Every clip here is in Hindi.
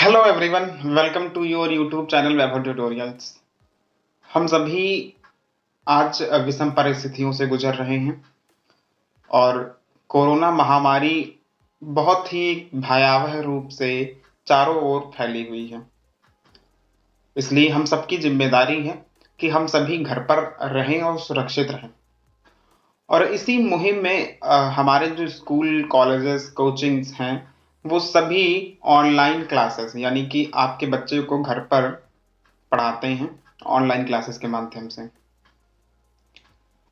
Hello everyone, welcome to your YouTube channel Vaibhav tutorials. हम सभी आज विषम परिस्थितियों से गुजर रहे हैं और कोरोना महामारी बहुत ही भयावह रूप से चारों ओर फैली हुई है। इसलिए हम सबकी जिम्मेदारी है कि हम सभी घर पर रहें और सुरक्षित रहें। और इसी मुहिम में हमारे जो स्कूल, कॉलेजेस, कोचिंग्स हैं वो सभी ऑनलाइन क्लासेस यानी कि आपके बच्चे को घर पर पढ़ाते हैं ऑनलाइन क्लासेस के माध्यम से।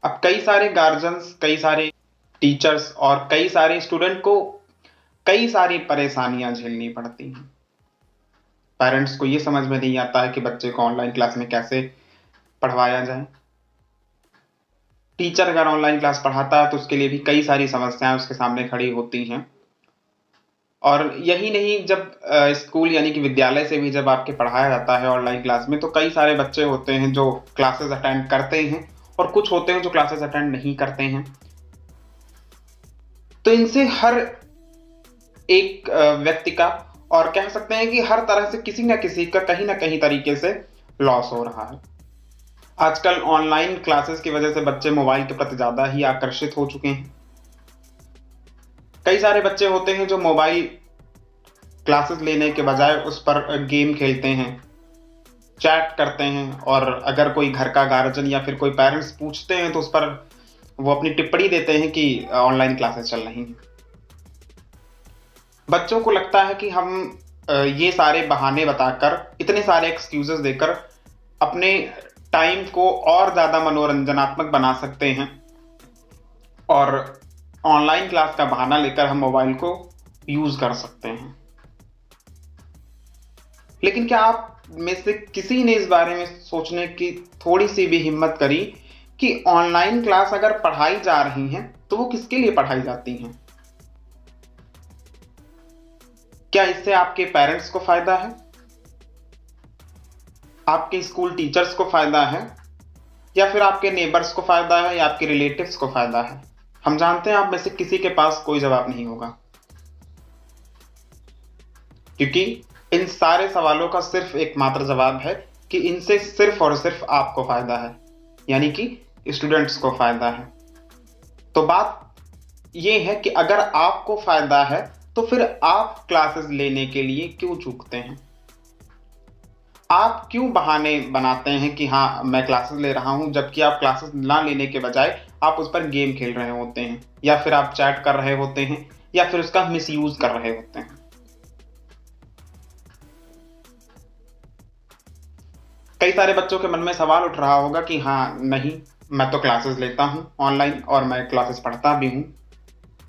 अब कई सारे गार्जियंस, कई सारे टीचर्स और कई सारे स्टूडेंट को कई सारी परेशानियां झेलनी पड़ती हैं। पेरेंट्स को ये समझ में नहीं आता है कि बच्चे को ऑनलाइन क्लास में कैसे पढ़वाया जाए। टीचर अगर ऑनलाइन क्लास पढ़ाता है तो उसके लिए भी कई सारी समस्याएं उसके सामने खड़ी होती हैं। और यही नहीं, जब स्कूल यानी कि विद्यालय से भी जब आपके पढ़ाया जाता है ऑनलाइन क्लास में तो कई सारे बच्चे होते हैं जो क्लासेस अटेंड करते हैं और कुछ होते हैं जो क्लासेस अटेंड नहीं करते हैं। तो इनसे हर एक व्यक्ति का, और कह सकते हैं कि हर तरह से किसी न किसी का कहीं ना कहीं तरीके से लॉस हो रहा है। आजकल ऑनलाइन क्लासेस की वजह से बच्चे मोबाइल के प्रति ज्यादा ही आकर्षित हो चुके हैं। कई सारे बच्चे होते हैं जो मोबाइल क्लासेस लेने के बजाय उस पर गेम खेलते हैं, चैट करते हैं, और अगर कोई घर का गार्जियन या फिर कोई पेरेंट्स पूछते हैं तो उस पर वो अपनी टिप्पणी देते हैं कि ऑनलाइन क्लासेस चल रही हैं। बच्चों को लगता है कि हम ये सारे बहाने बताकर, इतने सारे एक्सक्यूजेस देकर अपने टाइम को और ज्यादा मनोरंजनात्मक बना सकते हैं और ऑनलाइन क्लास का बहाना लेकर हम मोबाइल को यूज कर सकते हैं। लेकिन क्या आप में से किसी ने इस बारे में सोचने की थोड़ी सी भी हिम्मत करी कि ऑनलाइन क्लास अगर पढ़ाई जा रही हैं तो वो किसके लिए पढ़ाई जाती हैं? क्या इससे आपके पेरेंट्स को फायदा है, आपके स्कूल टीचर्स को फायदा है, या फिर आपके नेबर्स को फायदा है, या आपके रिलेटिव्स को फायदा है? हम जानते हैं आप में से किसी के पास कोई जवाब नहीं होगा, क्योंकि इन सारे सवालों का सिर्फ एकमात्र जवाब है कि इनसे सिर्फ और सिर्फ आपको फायदा है, यानी कि स्टूडेंट्स को फायदा है। तो बात यह है कि अगर आपको फायदा है तो फिर आप क्लासेस लेने के लिए क्यों चूकते हैं? आप क्यों बहाने बनाते हैं कि हाँ मैं क्लासेस ले रहा हूं, जबकि आप क्लासेस ना लेने के बजाय आप उस पर गेम खेल रहे होते हैं, या फिर आप चैट कर रहे होते हैं, या फिर उसका मिसयूज कर रहे होते हैं। कई सारे बच्चों के मन में सवाल उठ रहा होगा कि हाँ नहीं, मैं तो क्लासेस लेता हूं ऑनलाइन और मैं क्लासेस पढ़ता भी हूं।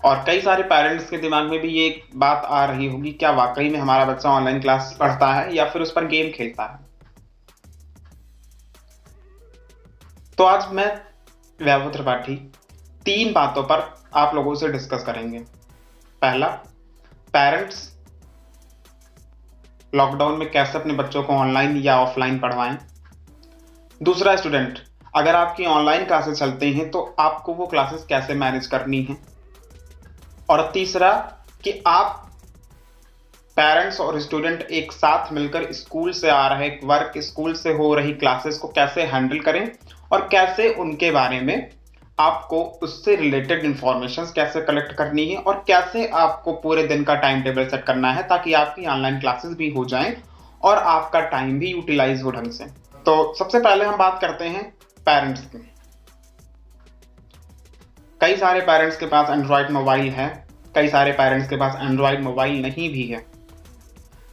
और कई सारे पेरेंट्स के दिमाग में भी ये बात आ रही होगी, क्या वाकई में हमारा बच्चा ऑनलाइन क्लास पढ़ता है या फिर उस पर गेम खेलता है? तो आज मैं वैभव त्रिपाठी 3 बातों पर आप लोगों से डिस्कस करेंगे। पहला, पेरेंट्स लॉकडाउन में कैसे अपने बच्चों को ऑनलाइन या ऑफलाइन पढ़वाएं। दूसरा, स्टूडेंट, अगर आपकी ऑनलाइन क्लासेस चलती हैं तो आपको वो क्लासेस कैसे मैनेज करनी है। और तीसरा, कि आप पेरेंट्स और स्टूडेंट एक साथ मिलकर स्कूल से आ रहे वर्क, स्कूल से हो रही क्लासेस को कैसे हैंडल करें और कैसे उनके बारे में आपको उससे रिलेटेड इंफॉर्मेशन कैसे कलेक्ट करनी है और कैसे आपको पूरे दिन का टाइम टेबल सेट करना है ताकि आपकी ऑनलाइन क्लासेस भी हो जाएं और आपका टाइम भी यूटिलाइज हो ढंग से। तो सबसे पहले हम बात करते हैं पेरेंट्स की। कई सारे पेरेंट्स के पास एंड्रॉयड मोबाइल है, कई सारे पेरेंट्स के पास एंड्रॉयड मोबाइल नहीं भी है।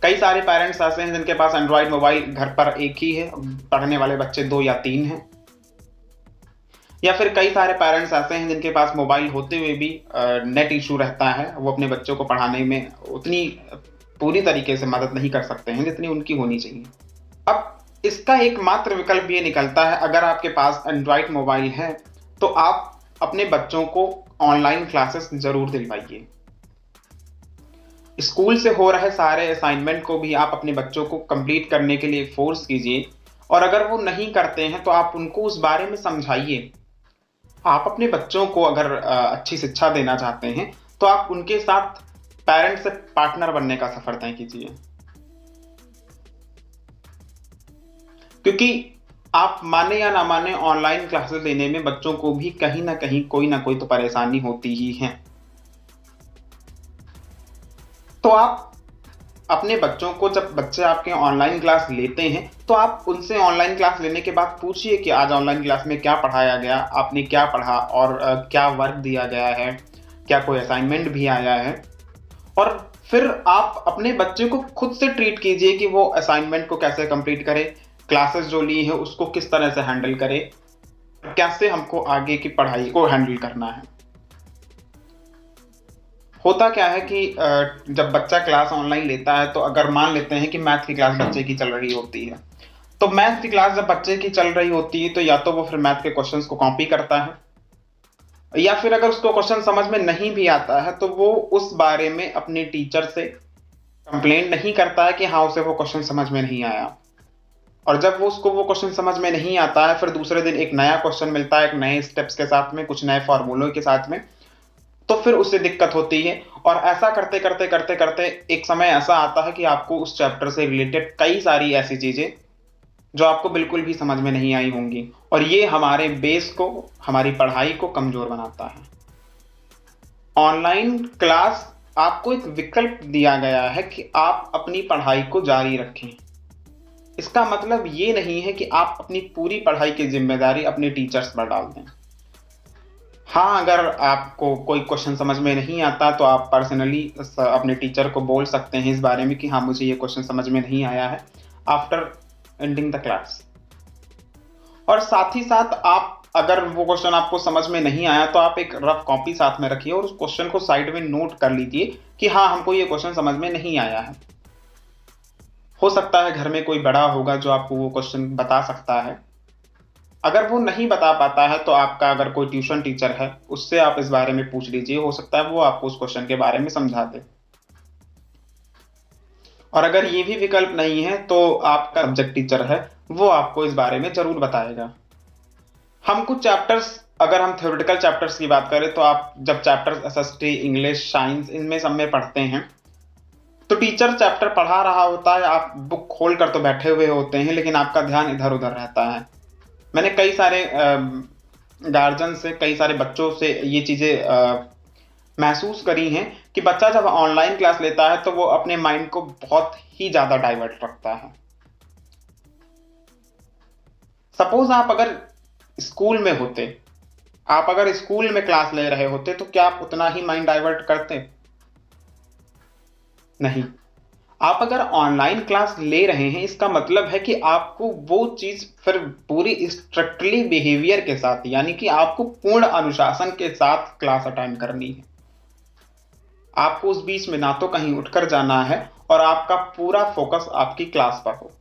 कई सारे पेरेंट्स ऐसे हैं जिनके पास एंड्रॉयड मोबाइल घर पर एक ही है, पढ़ने वाले बच्चे 2 या 3 हैं। या फिर कई सारे पेरेंट्स ऐसे हैं जिनके पास मोबाइल होते हुए भी नेट इशू रहता है, वो अपने बच्चों को पढ़ाने में उतनी पूरी तरीके से मदद नहीं कर सकते हैं जितनी उनकी होनी चाहिए। अब इसका एकमात्र विकल्प ये निकलता है, अगर आपके पास एंड्रॉयड मोबाइल है तो आप अपने बच्चों को ऑनलाइन क्लासेस जरूर दिलवाइए। स्कूल से हो रहे सारे असाइनमेंट को भी आप अपने बच्चों को कंप्लीट करने के लिए फोर्स कीजिए, और अगर वो नहीं करते हैं तो आप उनको उस बारे में समझाइए। आप अपने बच्चों को अगर अच्छी शिक्षा देना चाहते हैं तो आप उनके साथ पेरेंट्स से पार्टनर बनने का सफर तय कीजिए। क्योंकि आप माने या ना माने, ऑनलाइन क्लासेस लेने में बच्चों को भी कहीं ना कहीं कोई ना कोई तो परेशानी होती ही है। तो आप अपने बच्चों को, जब बच्चे आपके ऑनलाइन क्लास लेते हैं, तो आप उनसे ऑनलाइन क्लास लेने के बाद पूछिए कि आज ऑनलाइन क्लास में क्या पढ़ाया गया, आपने क्या पढ़ा, और क्या वर्क दिया गया है, क्या कोई असाइनमेंट भी आया है। और फिर आप अपने बच्चे को खुद से ट्रीट कीजिए कि वो असाइनमेंट को कैसे कंप्लीट करे, क्लासेस जो ली है उसको किस तरह से हैंडल करे, कैसे हमको आगे की पढ़ाई को हैंडल करना है। होता क्या है कि जब बच्चा क्लास ऑनलाइन लेता है, तो अगर मान लेते हैं कि मैथ की क्लास बच्चे की चल रही होती है, तो मैथ की क्लास जब बच्चे की चल रही होती है, तो या तो वो फिर मैथ के क्वेश्चंस को कॉपी करता है, या फिर अगर उसको क्वेश्चन समझ में नहीं भी आता है तो वो उस बारे में अपने टीचर से कंप्लेंट नहीं करता है कि हाँ उसे वो क्वेश्चन समझ में नहीं आया। और जब वो उसको वो क्वेश्चन समझ में नहीं आता है, फिर दूसरे दिन एक नया क्वेश्चन मिलता है, एक नए स्टेप्स के साथ में, कुछ नए फॉर्मूलों के साथ में, तो फिर उससे दिक्कत होती है। और ऐसा करते करते करते करते एक समय ऐसा आता है कि आपको उस चैप्टर से रिलेटेड कई सारी ऐसी चीजें जो आपको बिल्कुल भी समझ में नहीं आई होंगी, और ये हमारे बेस को, हमारी पढ़ाई को कमजोर बनाता है। ऑनलाइन क्लास आपको एक विकल्प दिया गया है कि आप अपनी पढ़ाई को जारी रखें। इसका मतलब ये नहीं है कि आप अपनी पूरी पढ़ाई की जिम्मेदारी अपने टीचर्स पर डाल दें। हाँ, अगर आपको कोई क्वेश्चन समझ में नहीं आता तो आप पर्सनली अपने टीचर को बोल सकते हैं इस बारे में कि हाँ मुझे ये क्वेश्चन समझ में नहीं आया है, आफ्टर एंडिंग द क्लास। और साथ ही साथ आप, अगर वो क्वेश्चन आपको समझ में नहीं आया तो आप एक रफ कॉपी साथ में रखिए और उस क्वेश्चन को साइड में नोट कर लीजिए कि हाँ हमको ये क्वेश्चन समझ में नहीं आया है। हो सकता है घर में कोई बड़ा होगा जो आपको वो क्वेश्चन बता सकता है। अगर वो नहीं बता पाता है तो आपका अगर कोई ट्यूशन टीचर है उससे आप इस बारे में पूछ लीजिए, हो सकता है वो आपको उस क्वेश्चन के बारे में समझा दे। और अगर ये भी विकल्प नहीं है तो आपका सब्जेक्ट टीचर है, वो आपको इस बारे में जरूर बताएगा। हम कुछ चैप्टर्स, अगर हम थ्योरेटिकल चैप्टर्स की बात करें, तो आप जब चैप्टर्स एसएसटी, इंग्लिश, साइंस, इनमें सब में पढ़ते हैं, तो टीचर चैप्टर पढ़ा रहा होता है, आप बुक खोल कर तो बैठे हुए होते हैं, लेकिन आपका ध्यान इधर उधर रहता है। मैंने कई सारे गार्जियन से, कई सारे बच्चों से ये चीजें महसूस करी हैं कि बच्चा जब ऑनलाइन क्लास लेता है तो वो अपने माइंड को बहुत ही ज्यादा डाइवर्ट रखता है। सपोज आप अगर स्कूल में होते, आप अगर स्कूल में क्लास ले रहे होते, तो क्या आप उतना ही माइंड डाइवर्ट करते? नहीं। आप अगर ऑनलाइन क्लास ले रहे हैं, इसका मतलब है कि आपको वो चीज फिर पूरी स्ट्रिक्टली बिहेवियर के साथ, यानी कि आपको पूर्ण अनुशासन के साथ क्लास अटेंड करनी है। आपको उस बीच में ना तो कहीं उठकर जाना है और आपका पूरा फोकस आपकी क्लास पर हो।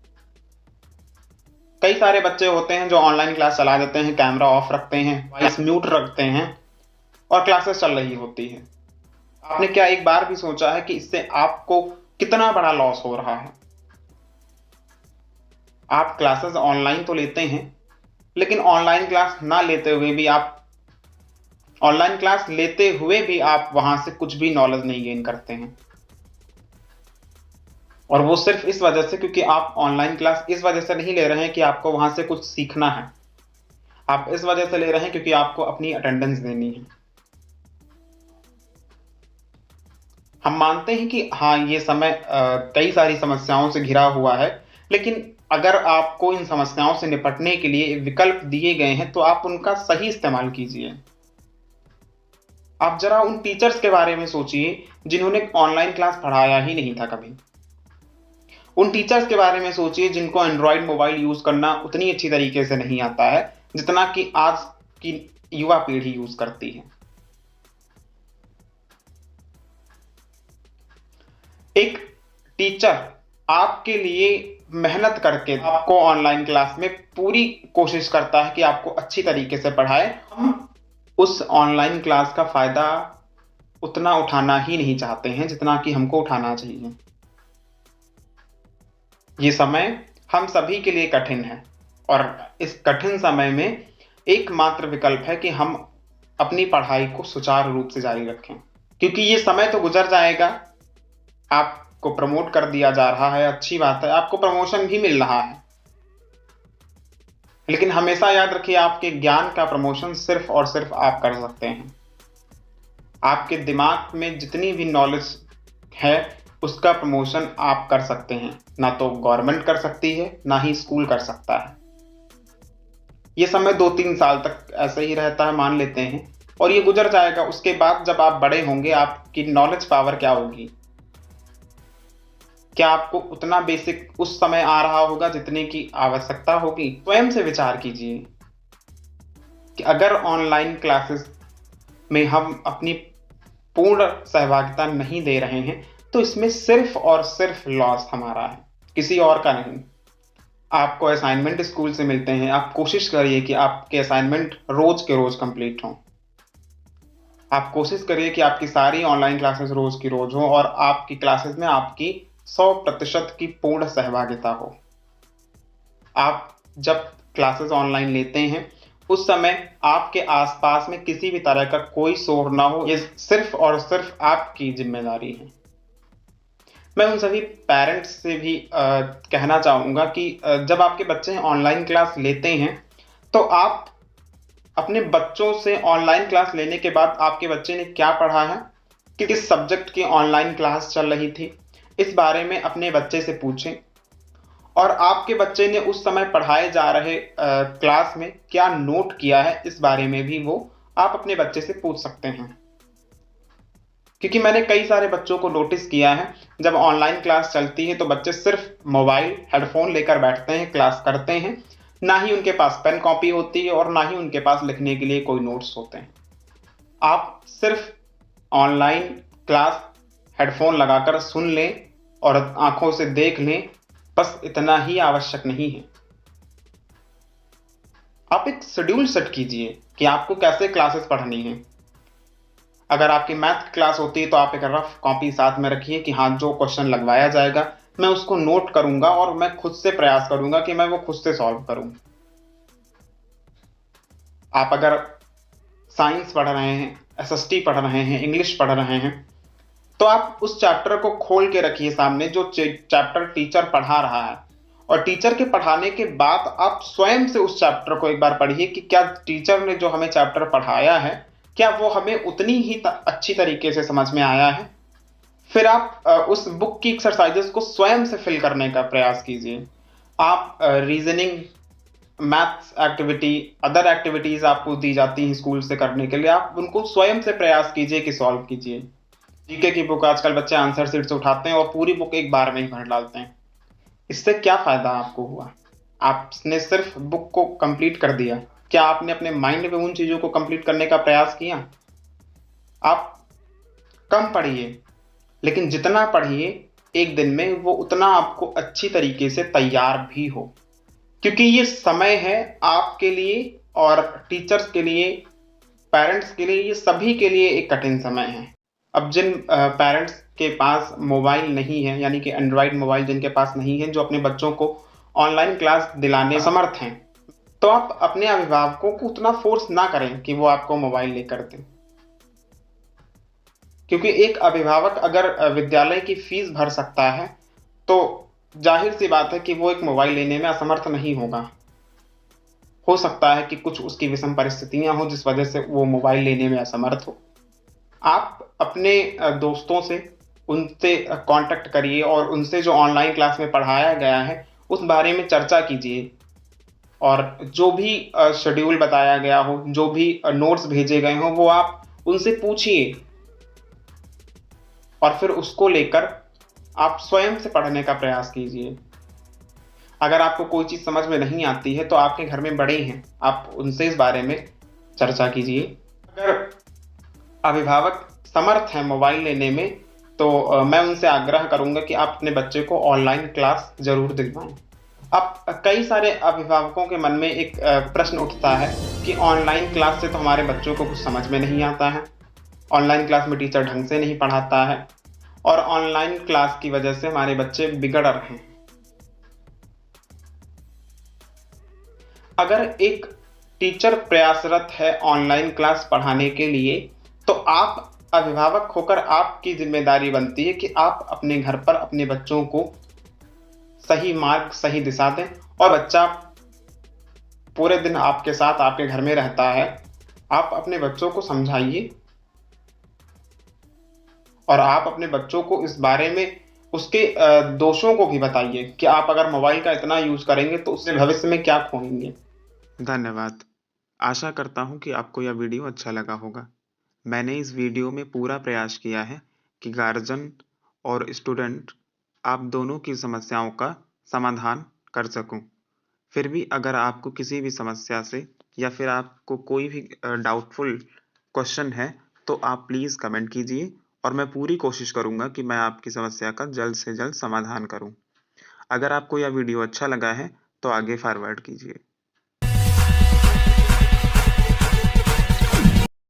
कई सारे बच्चे होते हैं जो ऑनलाइन क्लास चला देते हैं, कैमरा ऑफ रखते हैं, वॉइस म्यूट रखते हैं और क्लासेस चल रही होती है। आपने क्या एक बार भी सोचा है कि इससे आपको कितना बड़ा लॉस हो रहा है? आप क्लासेस ऑनलाइन तो लेते हैं, लेकिन ऑनलाइन क्लास ना लेते हुए भी आप, ऑनलाइन क्लास लेते हुए भी आप वहां से कुछ भी नॉलेज नहीं गेन करते हैं। और वो सिर्फ इस वजह से, क्योंकि आप ऑनलाइन क्लास इस वजह से नहीं ले रहे हैं कि आपको वहां से कुछ सीखना है, आप इस वजह से ले रहे हैं क्योंकि आपको अपनी अटेंडेंस देनी है। हम मानते हैं कि हाँ ये समय कई सारी समस्याओं से घिरा हुआ है, लेकिन अगर आपको इन समस्याओं से निपटने के लिए विकल्प दिए गए हैं तो आप उनका सही इस्तेमाल कीजिए। आप जरा उन टीचर्स के बारे में सोचिए जिन्होंने ऑनलाइन क्लास पढ़ाया ही नहीं था कभी। उन टीचर्स के बारे में सोचिए जिनको एंड्रॉयड मोबाइल यूज करना उतनी अच्छी तरीके से नहीं आता है जितना कि आज की युवा पीढ़ी यूज करती है। एक टीचर आपके लिए मेहनत करके आपको ऑनलाइन क्लास में पूरी कोशिश करता है कि आपको अच्छी तरीके से पढ़ाए। हम उस ऑनलाइन क्लास का फायदा उतना उठाना ही नहीं चाहते हैं जितना कि हमको उठाना चाहिए। ये समय हम सभी के लिए कठिन है और इस कठिन समय में एकमात्र विकल्प है कि हम अपनी पढ़ाई को सुचारू रूप से जारी रखें, क्योंकि ये समय तो गुजर जाएगा। आपको प्रमोट कर दिया जा रहा है, अच्छी बात है, आपको प्रमोशन भी मिल रहा है, लेकिन हमेशा याद रखिए, आपके ज्ञान का प्रमोशन सिर्फ और सिर्फ आप कर सकते हैं। आपके दिमाग में जितनी भी नॉलेज है उसका प्रमोशन आप कर सकते हैं, ना तो गवर्नमेंट कर सकती है ना ही स्कूल कर सकता है। ये समय 2-3 साल तक ऐसे ही रहता है, मान लेते हैं, और ये गुजर जाएगा। उसके बाद जब आप बड़े होंगे, आपकी नॉलेज पावर क्या होगी? क्या आपको उतना बेसिक उस समय आ रहा होगा जितने की आवश्यकता होगी? स्वयं से विचार कीजिए कि अगर ऑनलाइन क्लासेस में हम अपनी पूर्ण सहभागिता नहीं दे रहे हैं तो इसमें सिर्फ और सिर्फ लॉस हमारा है, किसी और का नहीं। आपको असाइनमेंट स्कूल से मिलते हैं, आप कोशिश करिए कि आपके असाइनमेंट रोज के रोज कंप्लीट हों। आप कोशिश करिए कि आपकी सारी ऑनलाइन क्लासेस रोज की रोज हो और आपकी क्लासेस में आपकी 100% की पूर्ण सहभागिता हो। आप जब क्लासेस ऑनलाइन लेते हैं उस समय आपके आसपास में किसी भी तरह का कोई शोर ना हो, ये सिर्फ और सिर्फ आपकी जिम्मेदारी है। मैं उन सभी पेरेंट्स से भी कहना चाहूँगा कि जब आपके बच्चे ऑनलाइन क्लास लेते हैं तो आप अपने बच्चों से ऑनलाइन क्लास लेने के बाद आपके बच्चे ने क्या पढ़ा है, किस सब्जेक्ट की ऑनलाइन क्लास चल रही थी, इस बारे में अपने बच्चे से पूछें। और आपके बच्चे ने उस समय पढ़ाए जा रहे क्लास में क्या नोट किया है, इस बारे में भी वो आप अपने बच्चे से पूछ सकते हैं। क्योंकि मैंने कई सारे बच्चों को नोटिस किया है, जब ऑनलाइन क्लास चलती है तो बच्चे सिर्फ मोबाइल हेडफोन लेकर बैठते हैं, क्लास करते हैं, ना ही उनके पास पेन कॉपी होती है और ना ही उनके पास लिखने के लिए कोई नोट्स होते हैं। आप सिर्फ ऑनलाइन क्लास हेडफोन लगाकर सुन लें और आंखों से देख लें, बस इतना ही आवश्यक नहीं है। आप एक शेड्यूल सेट कीजिए कि आपको कैसे क्लासेस पढ़नी है। अगर आपकी मैथ क्लास होती है तो आप एक रफ कॉपी साथ में रखिए कि हाँ, जो क्वेश्चन लगवाया जाएगा मैं उसको नोट करूंगा और मैं खुद से प्रयास करूंगा कि मैं वो खुद से सॉल्व करूं। आप अगर साइंस पढ़ रहे हैं, एसएसटी पढ़ रहे हैं, इंग्लिश पढ़ रहे हैं, तो आप उस चैप्टर को खोल के रखिए सामने, जो चैप्टर टीचर पढ़ा रहा है, और टीचर के पढ़ाने के बाद आप स्वयं से उस चैप्टर को एक बार पढ़िए कि क्या टीचर ने जो हमें चैप्टर पढ़ाया है क्या वो हमें उतनी ही अच्छी तरीके से समझ में आया है। फिर आप उस बुक की एक्सरसाइजेस को स्वयं से फिल करने का प्रयास कीजिए। आप reasoning, maths activity, other activities आपको दी जाती हैं स्कूल से करने के लिए, आप उनको स्वयं से प्रयास कीजिए कि सॉल्व कीजिए। जीके की बुक आजकल बच्चे आंसर शीट से उठाते हैं और पूरी बुक एक बार में ही भर डालते हैं। इससे क्या फायदा आपको हुआ? आपने सिर्फ बुक को कंप्लीट कर दिया, क्या आपने अपने माइंड में उन चीजों को कंप्लीट करने का प्रयास किया? आप कम पढ़िए, लेकिन जितना पढ़िए एक दिन में वो उतना आपको अच्छी तरीके से तैयार भी हो, क्योंकि ये समय है आपके लिए और टीचर्स के लिए, पेरेंट्स के लिए, ये सभी के लिए एक कठिन समय है। अब जिन पेरेंट्स के पास मोबाइल नहीं है, यानी कि एंड्रॉयड मोबाइल जिनके पास नहीं है, जो अपने बच्चों को ऑनलाइन क्लास दिलाने समर्थ हैं, तो आप अपने अभिभावकों को उतना फोर्स ना करें कि वो आपको मोबाइल लेकर दें। क्योंकि एक अभिभावक अगर विद्यालय की फीस भर सकता है तो जाहिर सी बात है कि वो एक मोबाइल लेने में असमर्थ नहीं होगा। हो सकता है कि कुछ उसकी विषम परिस्थितियां हो जिस वजह से वो मोबाइल लेने में असमर्थ हो। आप अपने दोस्तों से उनसे कांटेक्ट करिए और उनसे जो ऑनलाइन क्लास में पढ़ाया गया है उस बारे में चर्चा कीजिए, और जो भी शेड्यूल बताया गया हो, जो भी नोट्स भेजे गए हों, वो आप उनसे पूछिए और फिर उसको लेकर आप स्वयं से पढ़ने का प्रयास कीजिए। अगर आपको कोई चीज़ समझ में नहीं आती है तो आपके घर में बड़े हैं, आप उनसे इस बारे में चर्चा कीजिए। अगर अभिभावक समर्थ हैं मोबाइल लेने में तो मैं उनसे आग्रह करूंगा कि आप अपने बच्चे को ऑनलाइन क्लास जरूर दिलवाएं। अब कई सारे अभिभावकों के मन में एक प्रश्न उठता है कि ऑनलाइन क्लास से तो हमारे बच्चों को कुछ समझ में नहीं आता है, ऑनलाइन क्लास में टीचर ढंग से नहीं पढ़ाता है और ऑनलाइन क्लास की वजह से हमारे बच्चे बिगड़ रहे हैं। अगर एक टीचर प्रयासरत है ऑनलाइन क्लास पढ़ाने के लिए तो आप अभिभावक होकर आपकी जिम्मेदारी बनती है कि आप अपने घर पर अपने बच्चों को सही मार्ग, सही दिशा दें और बच्चा पूरे दिन आपके साथ आपके घर में रहता है, आप अपने बच्चों को समझाइए और आप अपने बच्चों को इस बारे में उसके दोषों को भी बताइए कि आप अगर मोबाइल का इतना यूज़ करेंगे तो उससे भविष्य में क्या खोएँगे। धन्यवाद। आशा करता हूँ कि आपको यह वीडियो अच्छा लगा होगा। मैंने इस वीडियो में पूरा प्रयास किया है कि गार्जियन और स्टूडेंट आप दोनों की समस्याओं का समाधान कर सकूं। फिर भी अगर आपको किसी भी समस्या से या फिर आपको कोई भी डाउटफुल क्वेश्चन है, तो आप प्लीज़ कमेंट कीजिए और मैं पूरी कोशिश करूंगा कि मैं आपकी समस्या का जल्द से जल्द समाधान करूं। अगर आपको यह वीडियो अच्छा लगा है, तो आगे फॉरवर्ड कीजिए।